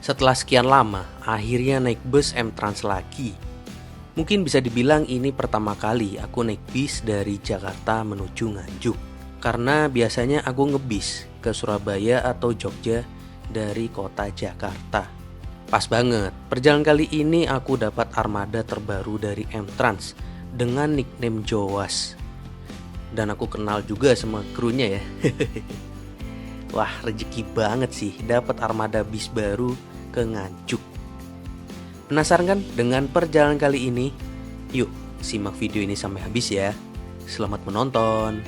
Setelah sekian lama, akhirnya naik bus M-Trans lagi. Mungkin bisa dibilang ini pertama kali aku naik bis dari Jakarta menuju Nganjuk. Karena biasanya aku ngebis ke Surabaya atau Jogja dari kota Jakarta. Pas banget, perjalanan kali ini aku dapat armada terbaru dari M-Trans dengan nickname Jowas. Dan aku kenal juga sama krunya ya. Wah, rezeki banget sih dapat armada bis baru ke Nganjuk. Penasaran kan dengan perjalanan kali ini? Yuk, simak video ini sampai habis ya. Selamat menonton.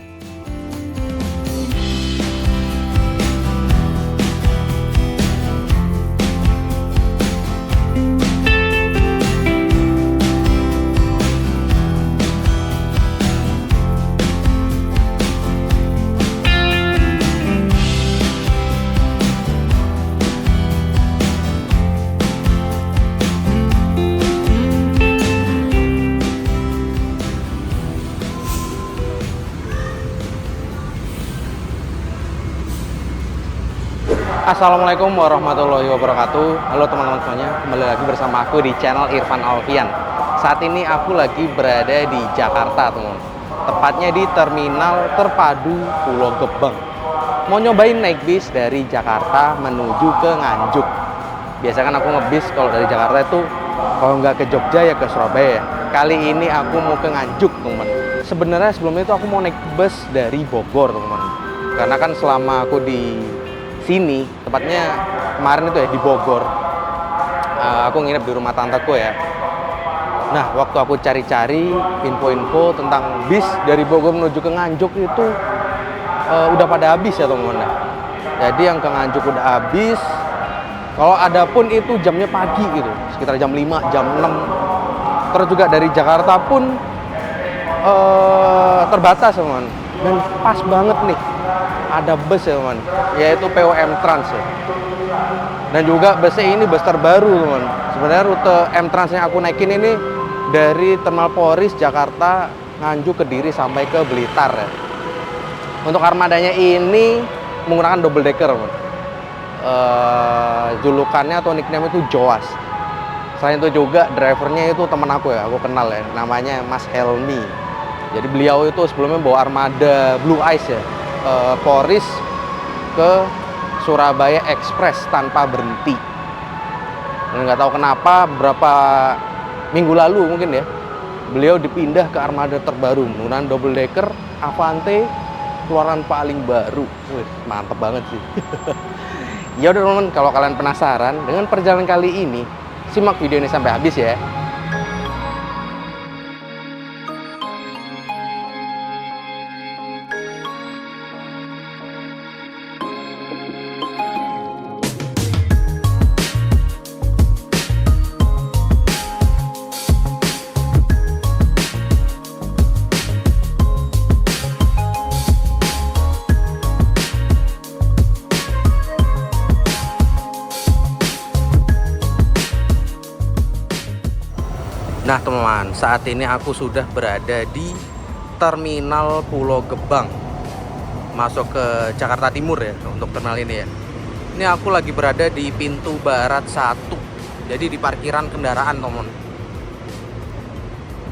Assalamualaikum warahmatullahi wabarakatuh. Halo teman-teman semuanya, kembali lagi bersama aku di channel Irfan Alfian. Saat ini aku lagi berada di Jakarta teman. Tepatnya di Terminal Terpadu Pulau Gebang. Mau nyobain naik bis dari Jakarta menuju ke Nganjuk. Biasa kan aku ngebis kalau dari Jakarta itu kalau nggak ke Jogja ya ke Surabaya. Kali ini aku mau ke Nganjuk teman. Sebenarnya sebelumnya itu aku mau naik bus dari Bogor teman. Karena kan selama aku di sini, tepatnya kemarin itu ya di Bogor, aku nginep di rumah tanteku ya. Nah, waktu aku cari-cari info-info tentang bis dari Bogor menuju ke Nganjuk itu udah pada habis ya teman-teman. Jadi yang ke Nganjuk udah habis. Kalau ada pun itu jamnya pagi gitu, sekitar jam 5, jam 6. Terus juga dari Jakarta pun terbatas teman. Dan pas banget nih ada bus ya teman, yaitu PO M-Trans ya. Dan juga busnya ini bus terbaru teman. Sebenarnya rute M-Trans yang aku naikin ini dari Terminal Polris Jakarta Nganjuk Kediri sampai ke Blitar ya. Untuk armadanya ini menggunakan double decker teman. Julukannya atau nickname itu Jowas. Selain itu juga drivernya itu teman aku ya, aku kenal ya, namanya Mas Helmi. Jadi beliau itu sebelumnya bawa armada Blue Ice ya, Polris ke Surabaya Express tanpa berhenti. Dan nggak tahu kenapa beberapa minggu lalu mungkin ya, beliau dipindah ke armada terbaru menggunakan double decker Avante keluaran paling baru. Wih, mantep banget sih. Ya udah teman-teman, kalau kalian penasaran dengan perjalanan kali ini, simak video ini sampai habis ya. Nah teman-teman, saat ini aku sudah berada di Terminal Pulau Gebang, masuk ke Jakarta Timur ya untuk terminal ini ya. Ini aku lagi berada di pintu barat 1, jadi di parkiran kendaraan teman.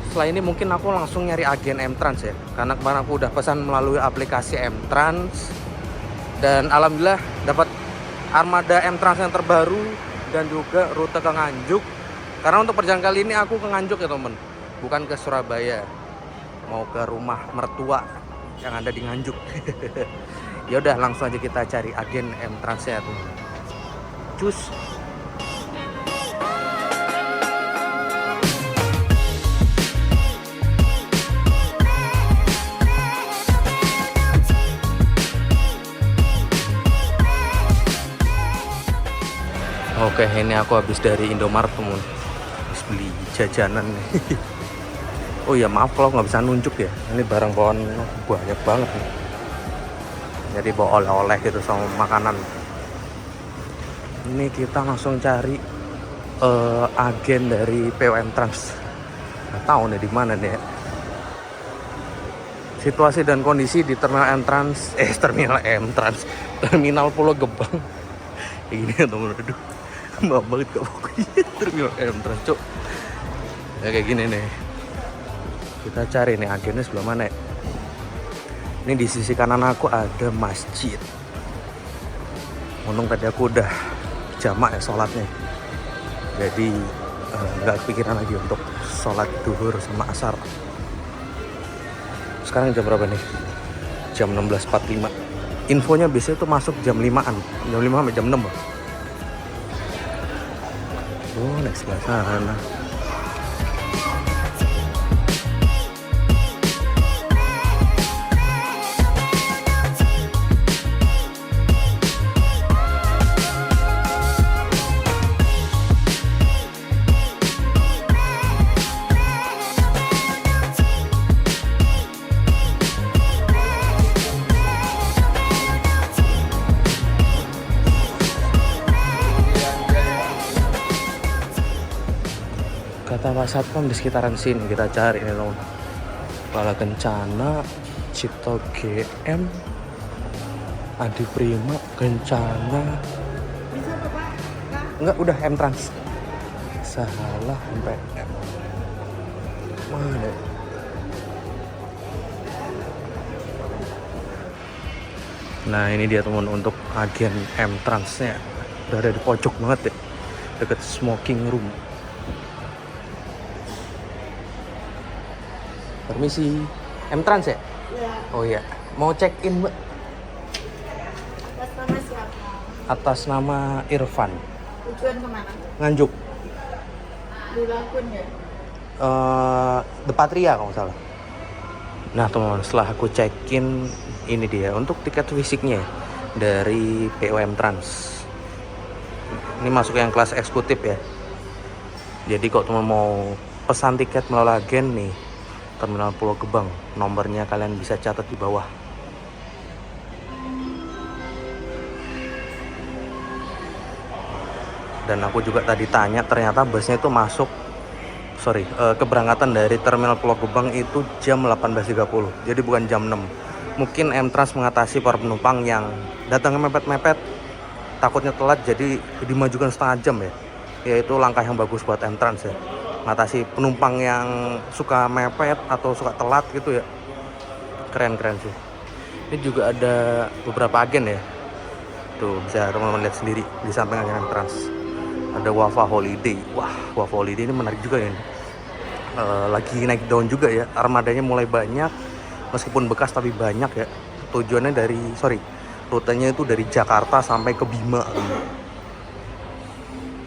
Setelah ini mungkin aku langsung nyari agen M-Trans ya, karena kemarin aku udah pesan melalui aplikasi M-Trans. Dan alhamdulillah dapat armada M-Trans yang terbaru dan juga rute ke Nganjuk. Karena untuk perjalanan kali ini aku ke Nganjuk ya temen, bukan ke Surabaya, mau ke rumah mertua yang ada di Nganjuk. Ya udah langsung aja kita cari agen M-Trans ya tuh. Cus. Oke, ini aku habis dari Indomaret temen, habis beli jajanan nih. Oh ya maaf kalau nggak bisa nunjuk ya, ini barang bawaan banyak banget nih. Jadi bawa oleh-oleh gitu sama makanan. Ini kita langsung cari agen dari PO M-Trans. Nggak tahu nih di mana nih ya. Situasi dan kondisi di Terminal M-Trans, Terminal M-Trans, Terminal Pulau Gebang. Ini ya teman-teman, aduh. Maaf banget kok pokoknya terminal M-Trans cok. Ya kayak gini nih. Kita cari nih agennya sebelah mana ya. Ini di sisi kanan aku ada masjid. Untung tadi aku udah jamak ya sholatnya. Jadi nggak kepikiran lagi untuk sholat duhur sama asar. Sekarang jam berapa nih? Jam 16.45. Infonya biasanya tuh masuk jam 5-an. Jam 5 sampai jam 6. Oh, naik sebelah sana. Kata Pak Satpam di sekitaran sini kita cari nih teman. Bala Kencana, Cipto GM, Adi Prima, Kencana. Bisa tuh Pak? Enggak, udah M-Trans. Salah sampai M. Mana? Nah ini dia teman untuk agen M-Transnya. Udah ada di pojok banget ya, deket smoking room. Permisi, M-Trans ya? Iya. Oh iya, mau check in mbak? Atas nama siapa? Atas nama Irfan, Tujuan kemana? Nganjuk. Dulu akun ya? The Patria kalau nggak salah. Nah teman-teman, setelah aku check in, ini dia untuk tiket fisiknya dari PO M-Trans. Ini masuk yang kelas eksekutif ya. Jadi kalau teman mau pesan tiket melalui agen nih, Terminal Pulau Gebang, nomornya kalian bisa catat di bawah. Dan aku juga tadi tanya, ternyata busnya itu masuk, keberangkatan dari Terminal Pulau Gebang itu jam 18.30, jadi bukan jam 6. Mungkin M-Trans mengatasi para penumpang yang datangnya mepet-mepet, takutnya telat, jadi dimajukan setengah jam ya. Yaitu langkah yang bagus buat M-Trans ya, mengatasi penumpang yang suka mepet atau suka telat gitu ya. Keren sih. Ini juga ada beberapa agen ya, tuh bisa teman-teman lihat sendiri di samping agen M-Trans. Ada Wafa Holiday. Wah, Wafa Holiday ini menarik juga ya. Lagi naik daun juga ya, armadanya mulai banyak, meskipun bekas tapi banyak ya. Tujuannya rutenya itu dari Jakarta sampai ke Bima.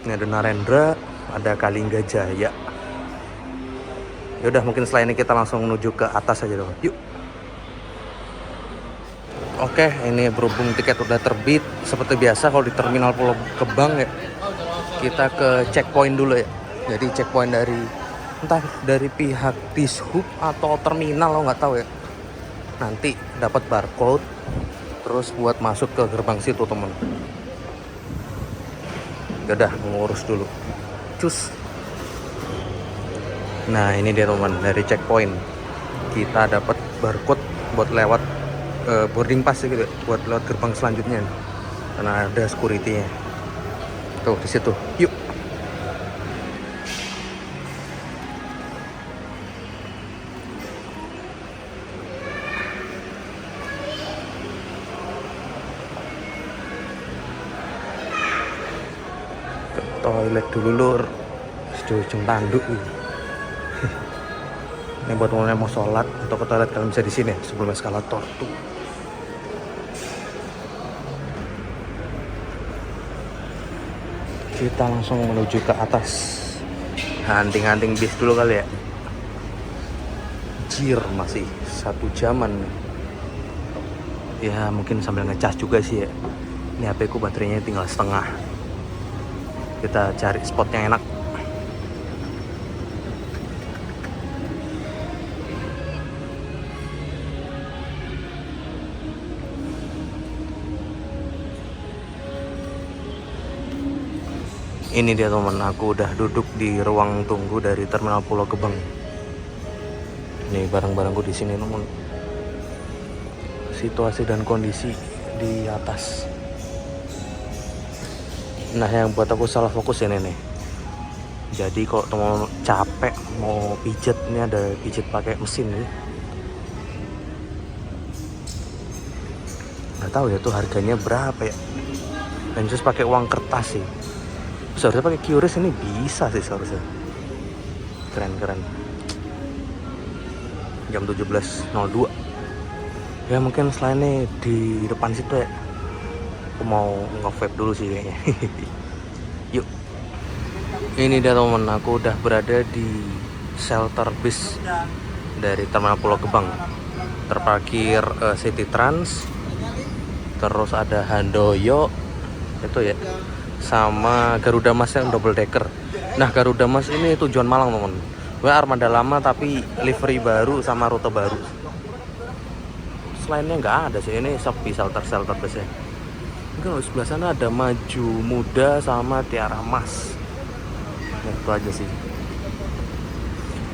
Ini ada Narendra, ada Kalingga Jaya. Yaudah, mungkin setelah ini kita langsung menuju ke atas aja dong. Yuk. Oke, ini berhubung tiket udah terbit, seperti biasa kalau di Terminal Pulau Gebang ya, kita ke checkpoint dulu ya. Jadi checkpoint entah dari pihak Dishub atau terminal, lo nggak tahu ya. Nanti dapat barcode, terus buat masuk ke gerbang situ temen. Udah ngurus dulu. Cus. Nah ini dia teman, dari checkpoint kita dapat barcode buat lewat boarding pass gitu, buat lewat gerbang selanjutnya. Karena ada security-nya. Tuh di situ. Yuk. Ke toilet dulu lur. Ujung tanduk gitu. Ini buat teman-teman yang mau sholat atau ke toilet, kalian bisa di sini sebelum eskalator tuh. Kita langsung menuju ke atas. Hunting bis dulu kali ya. Jir, masih 1 jaman. Ya mungkin sambil ngecas juga sih ya. Ini HP ku baterainya tinggal setengah. Kita cari spot yang enak. Ini dia teman, aku udah duduk di ruang tunggu dari Terminal Pulau Gebang. Nih barang-barangku di sini teman. Situasi dan kondisi di atas. Nah, yang buat aku salah fokus ini nih. Jadi kalau teman capek mau pijet, ini ada pijet pakai mesin nih. Nggak tahu ya tuh harganya berapa ya. Dan terus pakai uang kertas sih. Seharusnya pakai QRIS ini bisa sih seharusnya. Keren. Jam 17.02. Ya mungkin selainnya di depan situ ya. Aku mau nge-vape dulu sih kayaknya. Yuk. Ini dia teman, aku udah berada di shelter bis dari Terminal Pulau Gebang. Terparkir City Trans. Terus ada Handoyo itu ya. Sama Garuda Mas yang double decker. Nah, Garuda Mas ini tujuan Malang teman. Gue armada lama tapi livery baru sama rute baru. Selainnya nggak ada sih, ini sepi shelter busnya. Mungkin di sebelah sana ada Maju Muda sama Tiara Mas. Nah, itu aja sih.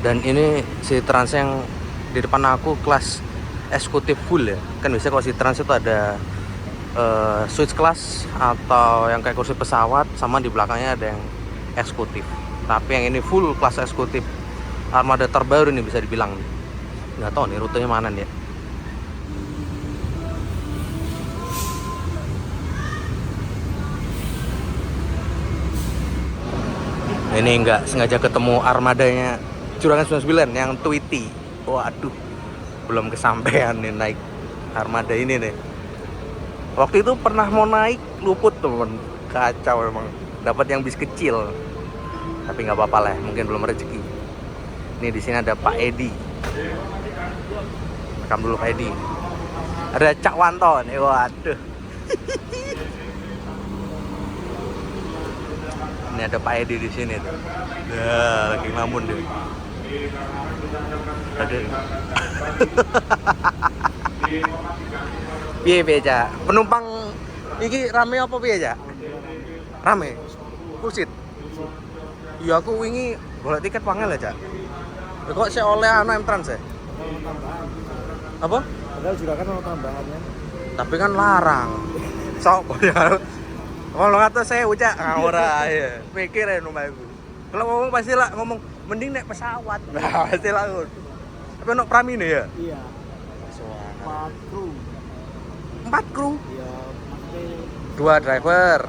Dan ini si Trans yang di depan aku kelas eksekutif full ya. Kan biasanya kalau si Trans itu ada switch class atau yang kayak kursi pesawat, sama di belakangnya ada yang eksekutif. Tapi yang ini full kelas eksekutif. Armada terbaru nih bisa dibilang. Nggak tahu nih rutenya mana nih ya. Ini nggak sengaja ketemu armadanya Jurangan 99 yang Tweety. Waduh, belum kesampaian nih naik armada ini nih. Waktu itu pernah mau naik, luput temen. Kacau emang, dapat yang bis kecil. Tapi nggak apa-apa lah, mungkin belum rezeki. Ini di sini ada Pak Edi. Rekam dulu Pak Edi. Ada Cak Wanto nih, waduh. Ini ada Pak Edi di sini tuh. Ya, lagi ngelamun deh. Ada. Piye Cak? Penumpang iki rame apa piye Cak? Rame. Full seat. Iya aku wingi golek tiket wangel ya Cak. Ya, kok saya oleh anak Trans ya? Apa? Padahal juga kan mau tambahannya. Tapi kan larang. Sok ya. Kalau kata saya ucap ngawur aja. Pikir ya numpak iku. Kalau ngomong pasti lah ngomong mending naik pesawat. Nah, pasti lah. Tapi nok Pramine ya? Iya. 4 kru. 4 kru. Iya, maksudnya 2 driver.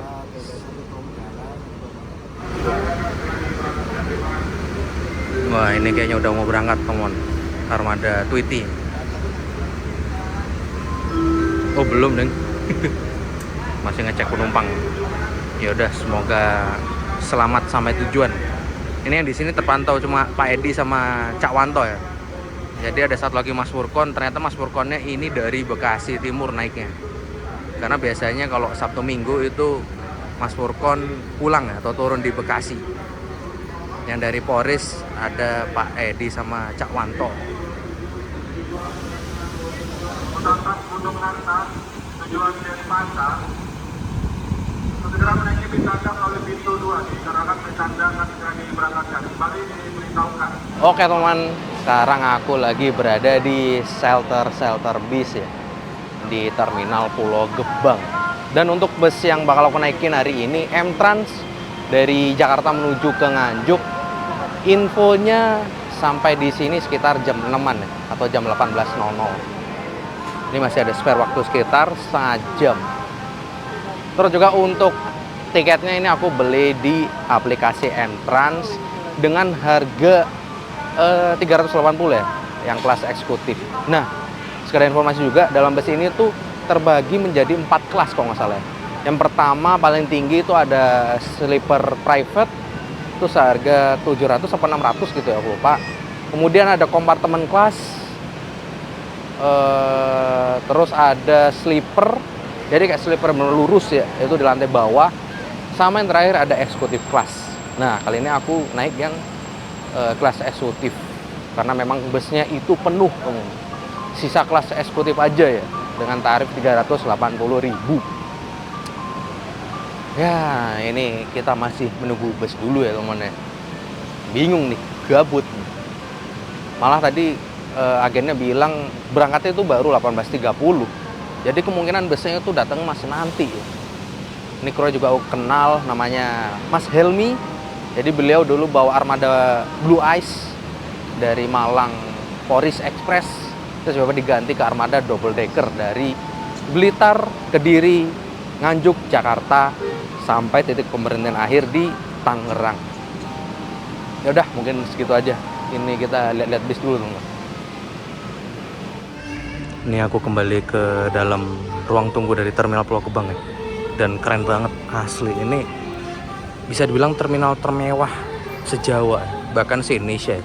Wah, ini kayaknya udah mau berangkat teman. Armada Tweety. Oh, belum, Deng. Masih ngecek penumpang. Ya udah, semoga selamat sampai tujuan. Ini yang di sini terpantau cuma Pak Edi sama Cak Wanto ya. Jadi ada satu lagi Mas Furkon. Ternyata Mas Furkonnya ini dari Bekasi Timur naiknya. Karena biasanya kalau Sabtu Minggu itu Mas Furkon pulang ya, atau turun di Bekasi. Yang dari Poris ada Pak Edi sama Cak Wanto. Untuk Nanta, tujuan dari Pasar, segera menaiki bis Anda melalui pintu 2 dikarenakan bis Anda akan segera diberangkatkan. Kembali diberitahukan. Oke teman, sekarang aku lagi berada di shelter bis ya, di Terminal Pulau Gebang. Dan untuk bus yang bakal aku naikin hari ini, M-Trans dari Jakarta menuju ke Nganjuk. Infonya sampai di sini sekitar jam 6-an ya, atau jam 18.00. Ini masih ada spare waktu sekitar setengah jam. Terus juga untuk tiketnya ini aku beli di aplikasi M-Trans dengan harga 380 ya, yang kelas eksekutif. Nah, sekedar informasi juga, dalam bus ini tuh terbagi menjadi 4 kelas kalau nggak salah. Yang pertama paling tinggi itu ada sleeper private, itu seharga 700 atau 600 gitu ya, aku lupa. Kemudian ada kompartemen kelas, terus ada sleeper, jadi kayak sleeper lurus ya, itu di lantai bawah. Sama yang terakhir ada eksekutif kelas. Nah, kali ini aku naik yang kelas eksekutif karena memang busnya itu penuh, sisa kelas eksekutif aja ya, dengan tarif 380.000. Ya, ini kita masih menunggu bus dulu ya teman-teman. Bingung nih, gabut. Malah tadi agennya bilang berangkatnya itu baru 18.30. Jadi kemungkinan busnya itu datang masih nanti ya. Ini kru juga aku kenal, namanya Mas Helmi. Jadi beliau dulu bawa armada Blue Ice dari Malang Poris Express, terus coba diganti ke armada double decker dari Blitar, Kediri, Nganjuk, Jakarta, sampai titik pemberhentian akhir di Tangerang. Ya udah, mungkin segitu aja. Ini kita lihat-lihat bis dulu, teman. Ini aku kembali ke dalam ruang tunggu dari Terminal Pulau Gebang ya. Dan keren banget asli, ini bisa dibilang terminal termewah se-Jawa, bahkan se-Indonesia.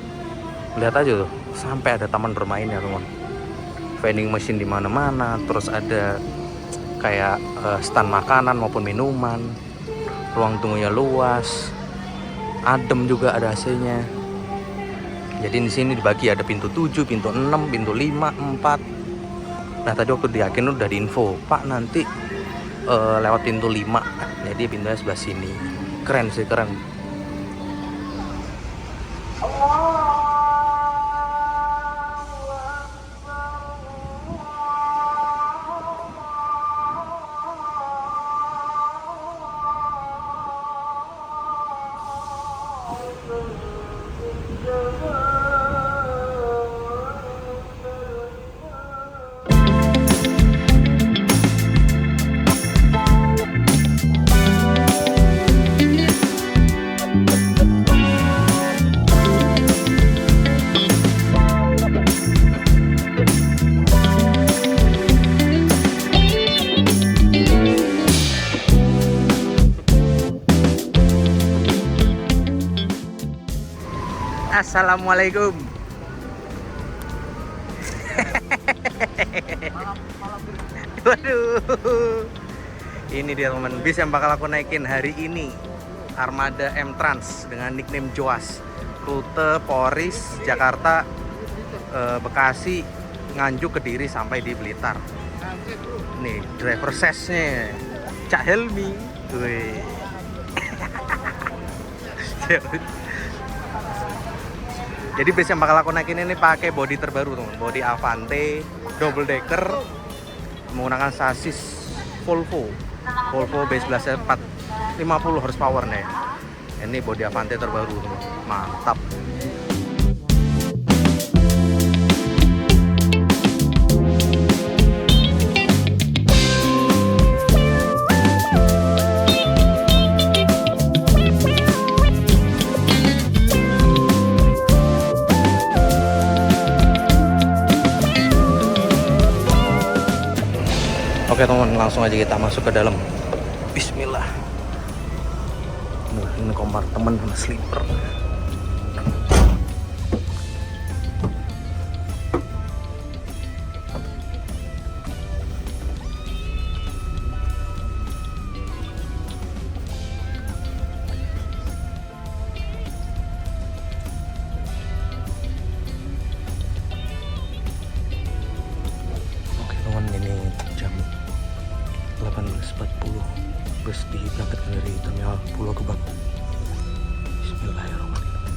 Lihat aja tuh, sampai ada taman bermainnya, teman. Vending machine di mana-mana, terus ada kayak stand makanan maupun minuman. Ruang tunggunya luas, adem juga, ada AC-nya. Jadi di sini dibagi ada pintu 7, pintu 6, pintu 5, 4. Nah, tadi waktu diakin udah diinfo, Pak nanti lewat pintu 5, jadi pintunya sebelah sini. Keren sih, keren. Assalamualaikum. Waduh. Ini dia teman, bis yang bakal aku naikin hari ini. Armada M Trans dengan nickname Joas. Rute Poris, Jakarta, Bekasi, Nganjuk, Kediri sampai di Blitar. Nih driver sesnya Cak Helmi. Wih. Jadi bus yang bakal aku naikin ini pakai bodi terbaru, teman. Bodi Avante double decker menggunakan sasis Volvo B11 450 horsepower nih. Ini bodi Avante terbaru, teman. Mantap. Oke teman, langsung aja kita masuk ke dalam. Bismillah. Ini kompartemen sama sleeper. Oke teman, ini jam 18.40, bus diberangkatkan dari Terminal Pulau Gebang. Bismillahirrahmanirrahim.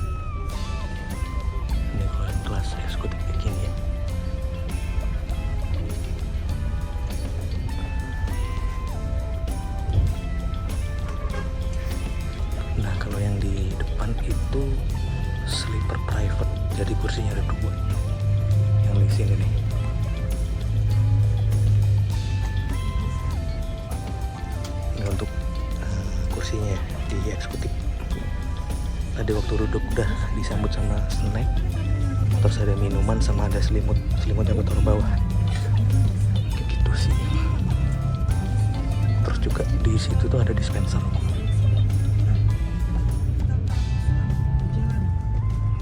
Ini kelas eksekutif kayak gini ya. Nah kalau yang di depan itu sleeper private, jadi kursinya ada 2. Yang di sini nih. Untuk kursinya di eksekutif. Tadi waktu duduk udah disambut sama snack, terus ada minuman sama ada selimutnya aku taruh bawah. Kayak gitu sih. Terus juga di situ tuh ada dispenser.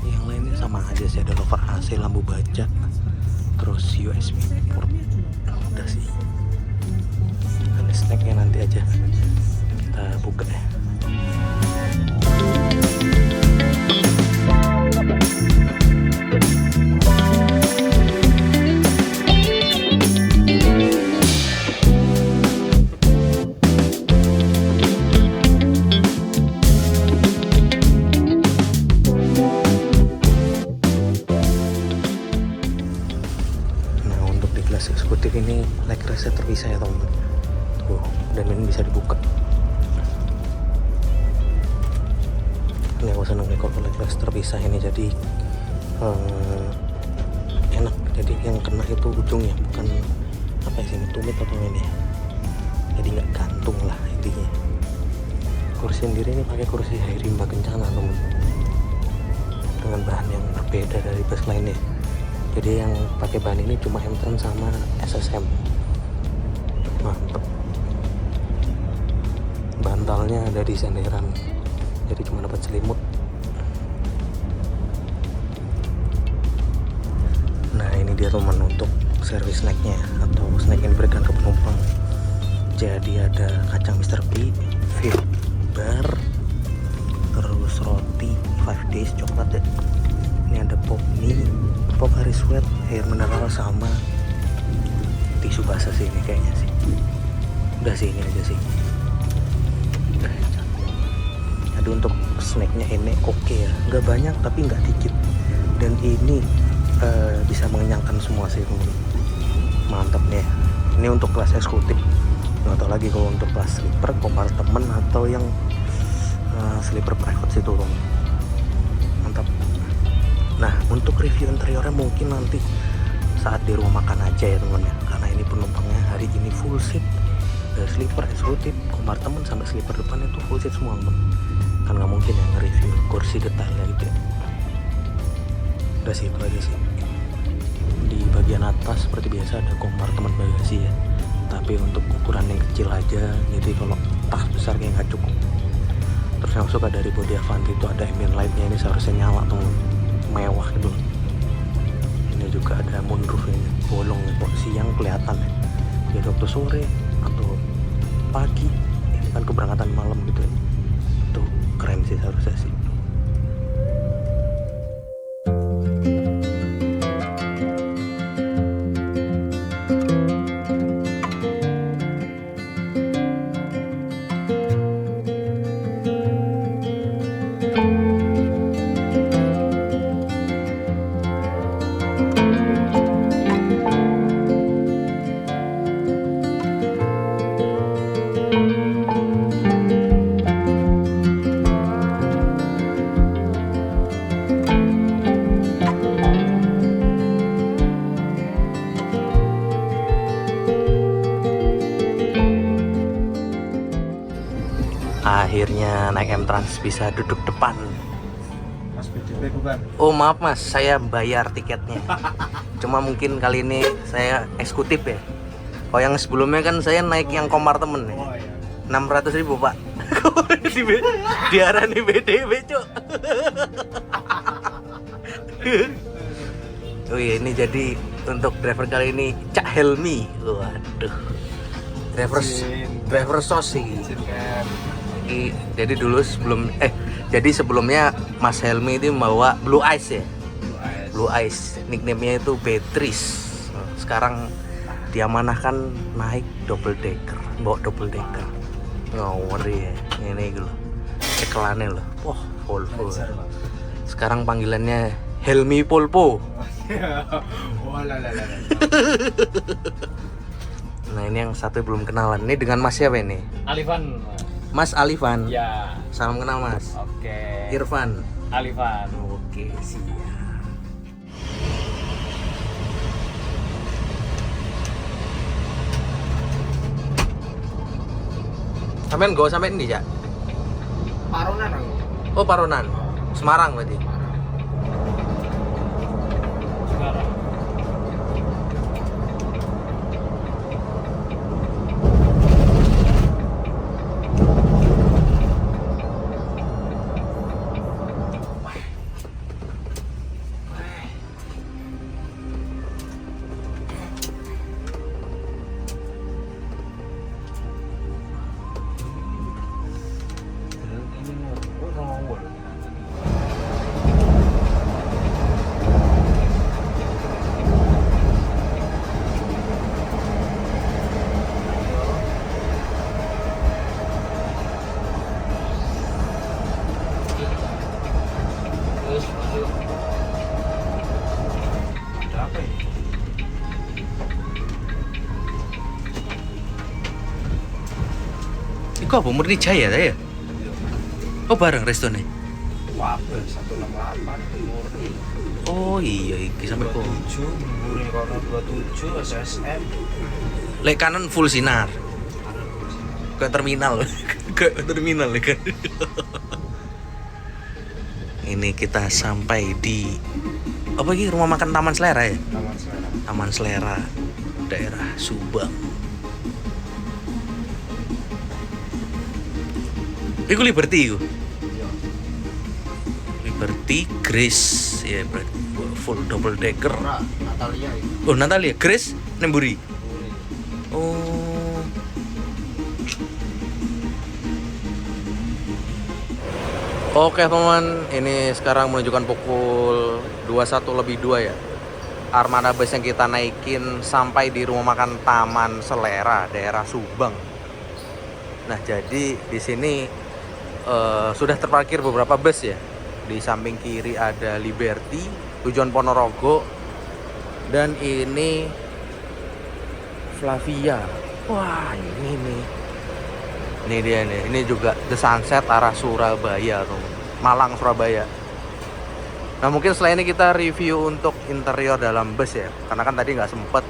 Yang lainnya sama aja sih, ada lover AC, lampu baca, terus USB port. Udah sih. Ada snacknya nanti aja kita buka ya. Nah untuk di kelas eksekutif ini leg restnya terpisah ya teman-teman. Tuh, dan ini bisa dibuka. Ini aku seneng nih kalau legs terpisah ini, jadi enak. Jadi yang kena itu ujungnya, bukan apa sih, tumit atau ini. Jadi nggak gantung lah intinya. Kursi sendiri ini pakai kursi Heirimba Kencana teman, dengan bahan yang berbeda dari bus lainnya. Jadi yang pakai bahan ini cuma M-Trans sama SSM. Mantep. Bantalnya ada di senderan, jadi cuma dapat selimut. Nah ini dia teman untuk service snacknya atau snack yang diberikan ke penumpang. Jadi ada kacang Mr. P, Fit Bar, terus roti 5 days coklat ya. Ini ada pop mie, pop hari sweat, air mineral sama tisu basah sih ini kayaknya sih. Udah sih ini aja sih. Jadi untuk snacknya ini oke ya, nggak banyak tapi nggak dikit, dan ini bisa mengenyangkan semua sih teman. Mantap nih. Ini untuk kelas eksekutif. Nggak tahu lagi kalau untuk kelas sleeper, kompartemen atau yang sleeper private sih tuh. Mantap. Nah untuk review interiornya mungkin nanti saat di rumah makan aja ya teman ya, karena ini penumpangnya hari ini full seat. Sleeper eksekutif, kompartemen sampai sleeper depan itu full seat semua teman. Kan nggak mungkin ya nge-review kursi detailnya gitu ya. Udah sih itu aja sih. Di bagian atas seperti biasa ada kompartemen bagasi ya, tapi untuk ukuran yang kecil aja, jadi kalau tas besar kayak nggak cukup. Terus yang suka dari body Avanti itu ada ambient lightnya, ini seharusnya nyala teman, mewah gitu. Ini juga ada moonroof ini, bolong ya, kok siang kelihatan ya. Jadi waktu sore atau pagi, ini kan keberangkatan malam gitu ya, itu keren sih seharusnya sih. Akhirnya naik M-Trans bisa duduk depan. Mas BDP bukan? Oh maaf mas, saya bayar tiketnya. Cuma mungkin kali ini saya eksekutif ya. Kalau yang sebelumnya kan saya naik yang kompartemen ya. Oh iya. 600.000 pak. Diarani BDP cuk. Oh iya, ini jadi untuk driver kali ini Cak Helmi. Waduh. Driver sos sih. Jadi dulu jadi sebelumnya Mas Helmi itu membawa Blue Ice ya. Blue Ice. Nickname-nya itu Beatrice. Sekarang diamanahkan naik double decker, bawa double decker. Ngawur ya. Ini gitu. Iklannya loh. Wah, Volvo. Sekarang panggilannya Helmi Polpo. Oh lah. Nah, ini yang satu belum kenalan. Ini dengan Mas siapa ini? Alifan. Mas Alifan. Ya. Salam kenal Mas. Oke. Irfan. Alifan. Oke, siap. Sampean go sampean ini ya? Paronan aku. Oh, Paronan. Semarang berarti. Sekarang. Iku apa murni Jaya ta ya? Oh bareng resto nih. Wabel 168 murni. Oh iya, iki sampai kok. 27 murni kono 27 SSM. Lek kanan full sinar. Ke terminal. Ke terminal ya kan. Ini kita sampai di apa ini, rumah makan Taman Selera ya? Taman Selera. Taman Selera, daerah Subang. Iku Liberty iku. Liberty, Grace, ya berarti full double decker. Ora, Natalia itu. Oh Natalia, Grace, Nemburi. Murni. Oh. Oke teman, ini sekarang menunjukkan pukul 21:02 ya. Armada bus yang kita naikin sampai di rumah makan Taman Selera, daerah Subang. Nah, jadi di sini sudah terparkir beberapa bus ya. Di samping kiri ada Liberty, tujuan Ponorogo. Dan ini Flavia. Wah, ini nih. Ini dia nih. Ini juga The Sunset arah Surabaya tuh. Malang Surabaya. Nah, mungkin setelah ini kita review untuk interior dalam bus ya. Karena kan tadi nggak sempet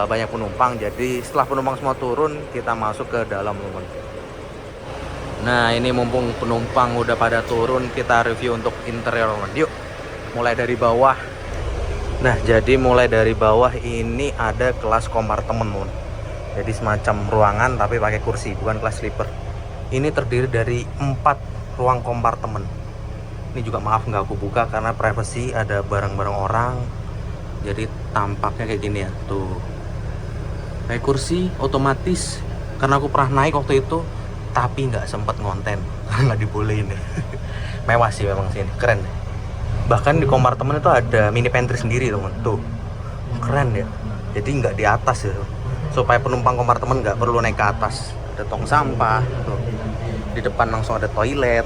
banyak penumpang. Jadi setelah penumpang semua turun, kita masuk ke dalam teman. Nah, ini mumpung penumpang udah pada turun, kita review untuk interior teman. Yuk, mulai dari bawah. Nah, jadi mulai dari bawah ini ada kelas kompartemen teman. Jadi semacam ruangan tapi pakai kursi, bukan kelas sleeper. Ini terdiri dari 4 ruang kompartemen. Ini juga maaf nggak aku buka karena privacy, ada barang-barang orang. Jadi tampaknya kayak gini ya, tuh. Kayak kursi otomatis. Karena aku pernah naik waktu itu, tapi nggak sempet ngonten, nggak dibolehin. Mewah sih memang sini, keren. Bahkan di kompartemen itu ada mini pantry sendiri teman, tuh. Keren ya. Jadi nggak di atas ya. Supaya penumpang kompartemen nggak perlu naik ke atas. Ada tong sampah tuh. Di depan langsung ada toilet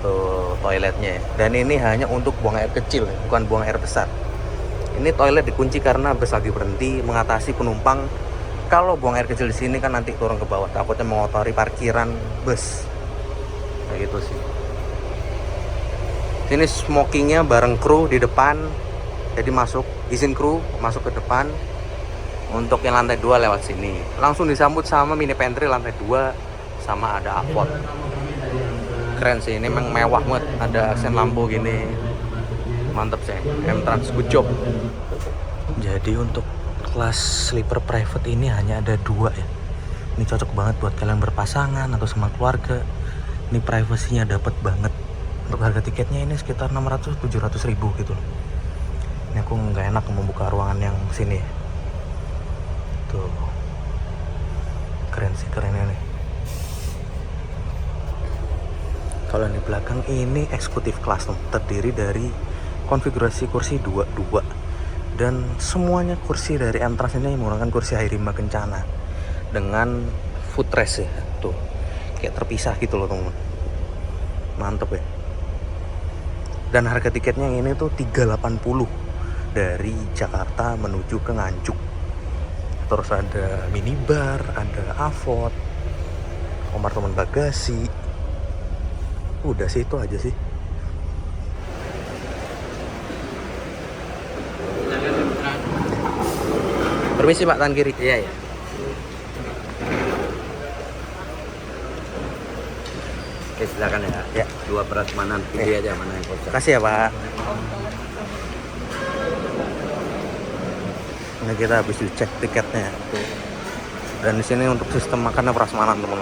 tuh, toiletnya. Dan ini hanya untuk buang air kecil, bukan buang air besar. Ini toilet dikunci karena bus lagi berhenti, mengatasi penumpang kalau buang air kecil di sini kan nanti turun ke bawah, takutnya mengotori parkiran bus. Kayak gitu sih. Sini smokingnya bareng kru di depan. Jadi masuk, izin kru masuk ke depan. Untuk yang lantai 2 lewat sini. Langsung disambut sama mini pantry lantai 2 sama ada Avon. Keren sih, ini memang mewah banget. Ada aksen lampu gini. Mantep sih, M-Trans, good job. Jadi untuk kelas sleeper private ini hanya ada 2 ya. Ini cocok banget buat kalian berpasangan atau sama keluarga. Ini privasinya dapat banget. Untuk harga tiketnya ini sekitar 600-700 ribu gitu. Ini aku nggak enak membuka ruangan yang sini. Tuh, keren sih, keren ini. Kalau di belakang ini eksekutif kelas tuh, terdiri dari konfigurasi kursi 2 dan semuanya kursi dari M-Trans ini menggunakan kursi Hairima Kencana dengan footrest ya, tuh kayak terpisah gitu loh teman. Mantep ya. Dan harga tiketnya ini tuh 380 dari Jakarta menuju ke Nganjuk. Terus ada minibar, ada Avon, kompartemen bagasi. Udah sih, itu aja sih. Permisi Pak, tangan kiri. Iya ya. Oke, silakan ya. Ya. 2 prasmanan, pilih aja mana yang kosong. Makasih ya Pak. Ini kita habis dicek tiketnya. Dan di sini untuk sistem makannya prasmanan teman.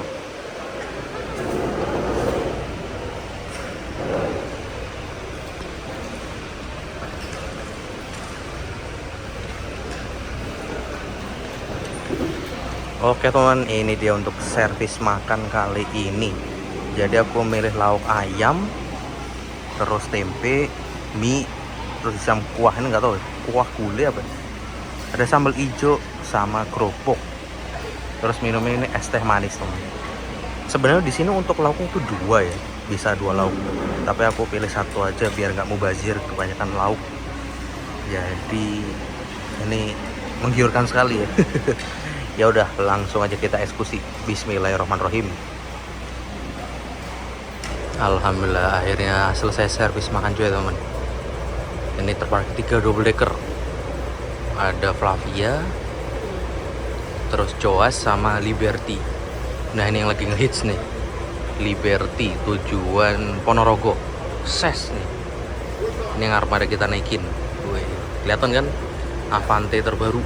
Oke teman, ini dia untuk servis makan kali ini. Jadi aku milih lauk ayam, terus tempe, mie, terus disam kuah, ini nggak tahu kuah gulai apa. Ada sambal hijau sama kerupuk. Terus minumnya ini es teh manis teman. Sebenarnya di sini untuk lauknya itu 2 ya, bisa 2 lauk. Tapi aku pilih 1 aja biar nggak mubazir kebanyakan lauk. Jadi ini menggiurkan sekali ya. Ya udah, langsung aja kita eksekusi. Bismillahirrahmanirrahim. Alhamdulillah akhirnya selesai servis makan cuy teman. Ini terparkir 3 double decker. Ada Flavia, terus Joas sama Liberty. Nah ini yang lagi ngehits nih, Liberty tujuan Ponorogo. Ses nih. Ini yang armada kita naikin. Wih, kelihatan kan? Avante terbaru.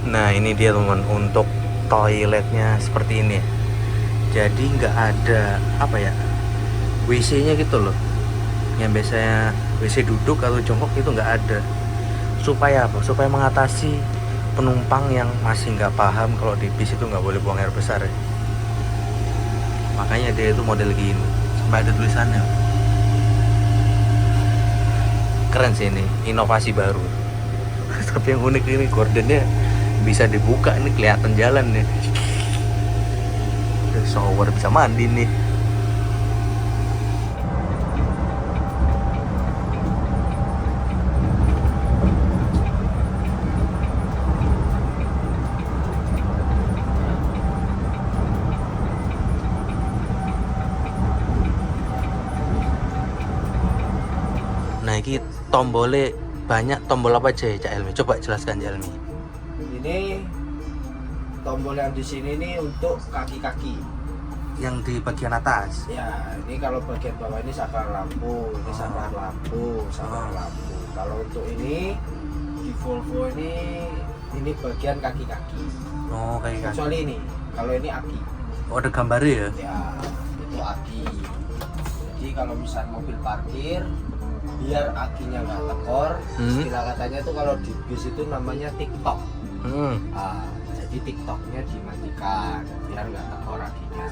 Nah ini dia teman, untuk toiletnya seperti ini. Jadi nggak ada apa ya, WC-nya gitu loh. Yang biasanya WC duduk atau jongkok itu nggak ada. Supaya apa? Supaya mengatasi penumpang yang masih nggak paham kalau di bis itu nggak boleh buang air besar ya. Makanya dia itu model gini, sampai ada tulisannya. Keren sih ini, inovasi baru. Tapi yang unik ini gordennya bisa dibuka, ini kelihatan jalan nih. Ada shower, bisa mandi nih. Nah ini tombolnya banyak, tombol apa aja ya Cak Helmi? Coba jelaskan Cak Helmi. Ini tombol yang di sini nih untuk kaki-kaki. Yang di bagian atas. Ya, ini kalau bagian bawah ini saklar lampu, ini saklar lampu, saklar lampu. Kalau untuk ini di Volvo ini bagian kaki-kaki. Oh kayak kan. Kecuali ini, kalau ini aki. Oh ada gambarnya ya? Ya, itu aki. Jadi kalau misal mobil parkir, biar akinya nggak tekor, istilah katanya tuh kalau di bis itu namanya TikTok. Nah, jadi TikToknya dimatikan biar nggak tekor akinya.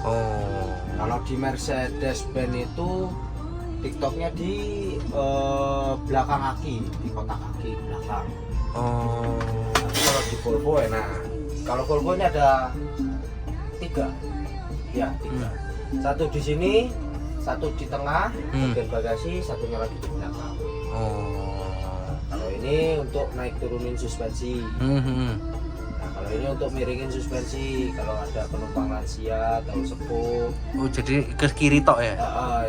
Oh. Kalau di Mercedes-Benz itu TikToknya di belakang aki, di kotak aki belakang. Oh. Tapi kalau di Volvo ya, nah kalau Volvo ini ada 3, ya 3. Satu di sini, satu di tengah, bagian bagasi, satunya lagi di belakang. Oh. Kalau ini untuk naik turunin suspensi. Nah kalau ini untuk miringin suspensi kalau ada penumpang lansia atau sepuh. Oh jadi ke kiri tok ya?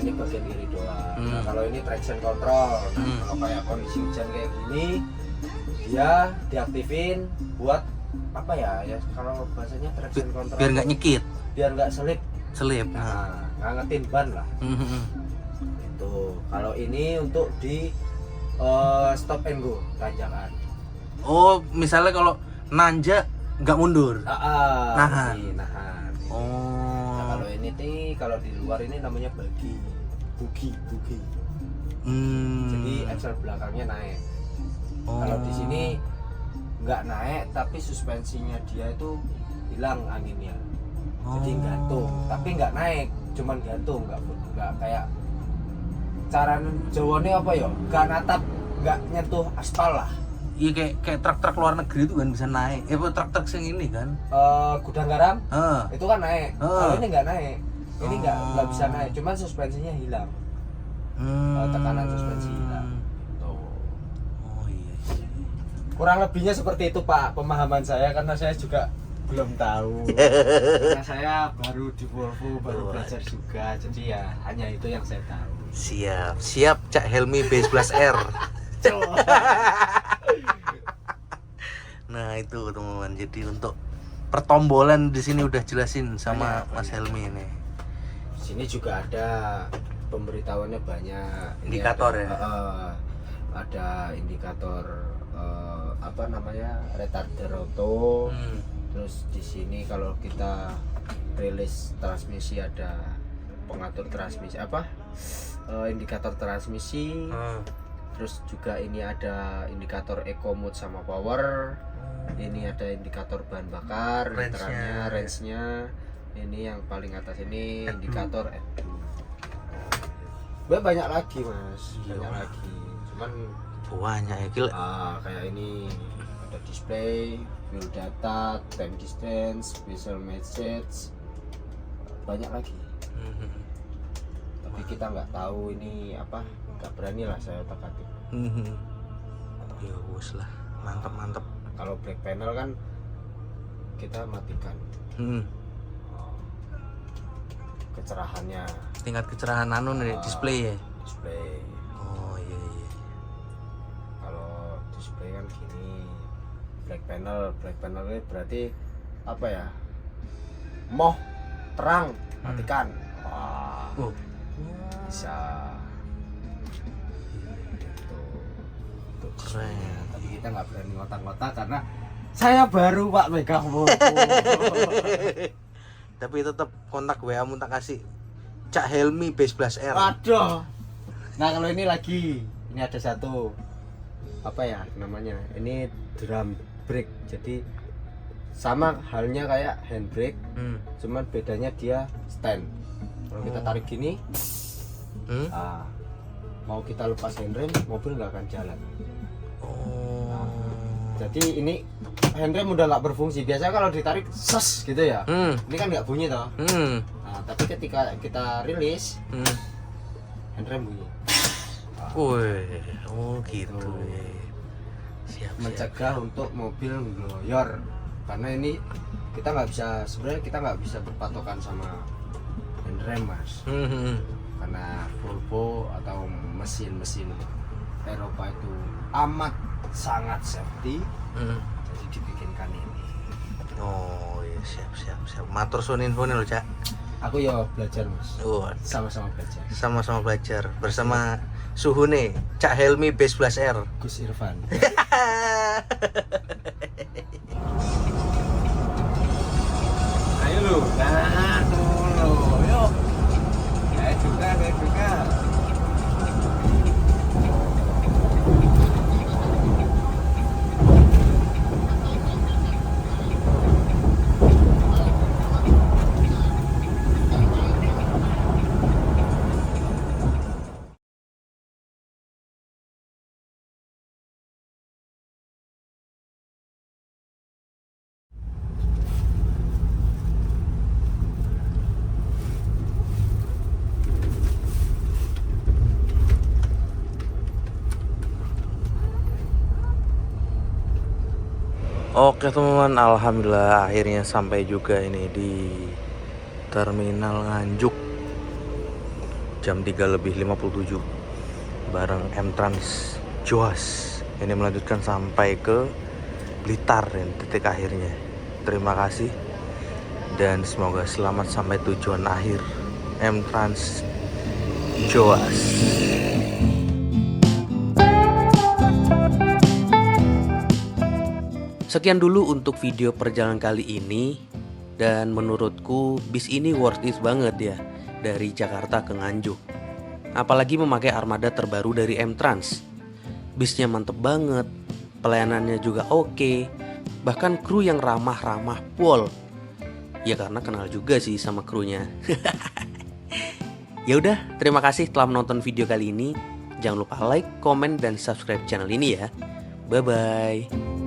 Ini bagian kiri doang. Nah, kalau ini traction control. Nah, kalau kayak kondisi hujan kayak gini, dia diaktifin buat apa ya? Ya kalau bahasanya traction control. Biar nggak nyekit. Biar nggak selip. Selip. Nah, ngangetin ban lah. Itu. Kalau ini untuk di stop and go tanjakan. Oh misalnya kalau nanjak nggak mundur. Nahan. Nahan. Oh. Nah, kalau ini nih, kalau di luar ini namanya bugi. Jadi axle belakangnya naik. Kalau di sini nggak naik, tapi suspensinya dia itu hilang anginnya. Jadi gantung, tapi nggak naik, cuman gantung, nggak kayak cara Jawane apa ya? Nggak natap, nggak nyentuh aspal lah. Iya kayak truk-truk luar negeri itu kan bisa naik. Truk-truk yang ini kan? Gudang garam, itu kan naik. Kalau ini nggak naik, ini nggak bisa naik, cuman suspensinya hilang. Tekanan suspensi hilang. Tuh. Oh iya. Kurang lebihnya seperti itu Pak, pemahaman saya karena saya juga belum tahu. Karena saya baru di Volvo, baru belajar juga, jadi ya hanya itu yang saya tahu. Siap Cak Helmi B11R. Nah itu teman-teman, jadi untuk pertombolan di sini udah jelasin sama Mas Helmi ini. Di sini juga ada pemberitahuannya banyak. Indikator ada, ya. Ada indikator apa namanya, retarder auto. Terus di sini kalau kita rilis transmisi ada pengatur transmisi indikator transmisi. Terus juga ini ada indikator eco mode sama power. Ini ada indikator bahan bakar, literannya, range-nya. Ini yang paling atas ini indikator banyak lagi Mas, banyak lagi. Cuman banyak ya gila. kayak ini ada display, fuel data, time distance, visual message, banyak lagi. Tapi kita nggak tahu ini apa, nggak berani lah saya otak-atik. Ya wes lah, mantap. Kalau black panel kan kita matikan kecerahannya, Tingkat kecerahan nih display ya. display. Oh iya. Kalau display kan gini, black panel ini berarti apa ya, moh terang matikan. Wah, bisa itu Keren. tapi kita nggak berani ngotak-ngotak karena saya baru Pak megang motor. Tapi tetap kontak WA mu tak kasih Cak Helmi Base Plus R. Waduh. Nah kalau ini lagi, ini ada satu apa ya namanya? Ini drum brake. Jadi sama halnya kayak handbrake, cuman bedanya dia stand. Kalau kita tarik gini, nah, mau kita lepas handrem, mobil nggak akan jalan. Oh. Jadi ini handrem udah nggak berfungsi. Biasanya kalau ditarik ses gitu ya. Ini kan nggak bunyi toh. Nah, tapi ketika kita rilis, handrem bunyi. Wih, oh gitu. Tuh. Siap. Mencegah untuk mobil ngloyor, karena ini kita nggak bisa, sebenarnya kita nggak bisa berpatokan sama handrem mas, karena Volvo atau mesin-mesin Eropa itu amat sangat safety, jadi dibikinkan ini. Oh iya, siap. Matur suwun infone lho, Cak. Aku ya belajar mas, Oh, sama-sama belajar. sama-sama belajar bersama suhune Cak Helmi Base Plus R. Gus Irfan. Ayo lu. Nah, tuh lu. Yuk. Saya juga. Oke teman-teman, alhamdulillah akhirnya sampai juga ini di Terminal Nganjuk. Jam 3:57 bareng M-Trans Joas. Ini melanjutkan sampai ke Blitar dan titik akhirnya. Terima kasih dan semoga selamat sampai tujuan akhir M-Trans Joas. Sekian dulu untuk video perjalanan kali ini. Dan menurutku bis ini worth it banget ya, dari Jakarta ke Nganjuk. Apalagi memakai armada terbaru dari M-Trans. Bisnya mantep banget, pelayanannya juga oke, bahkan kru yang ramah-ramah pol. Ya karena kenal juga sih sama krunya. Ya udah, terima kasih telah menonton video kali ini. Jangan lupa like, komen, dan subscribe channel ini ya. Bye bye.